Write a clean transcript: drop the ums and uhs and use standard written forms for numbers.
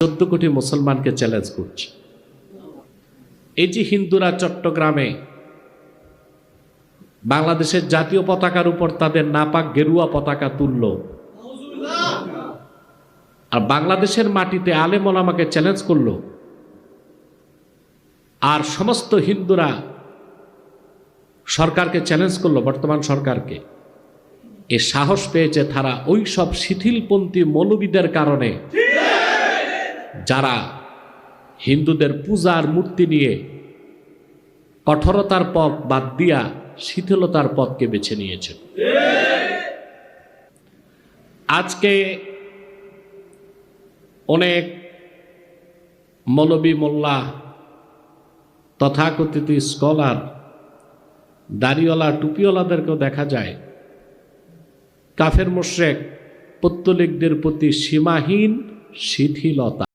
14 কোটি মুসলমানকে চ্যালেঞ্জ করছে। এই যে হিন্দুরা চট্টগ্রামে বাংলাদেশের জাতীয় পতাকার উপর তাদের নাপাক গেরুয়া পতাকা তুলল, আর বাংলাদেশের মাটিতে আলেম ওলামাকে চ্যালেঞ্জ করলো, আর সমস্ত হিন্দুরা সরকারকে চ্যালেঞ্জ করলো, বর্তমান সরকারকে। এ সাহস পেয়েছে তারা ওই সব শিথিলপন্থী মৌলবীদের কারণে, যারা হিন্দুদের পূজার মূর্তি নিয়ে কঠোরতার পথ বাদ দিয়া শিথিলতার পথকে বেছে নিয়েছে। আজকে অনেক মৌলবী মোল্লা, তথাকথিত স্কলার, দাড়িওয়ালা টুপিওয়ালাদেরকেও দেখা যায় কাফের মুশরিক পৌত্তলিকদের প্রতি সীমাহীন শিথিলতা।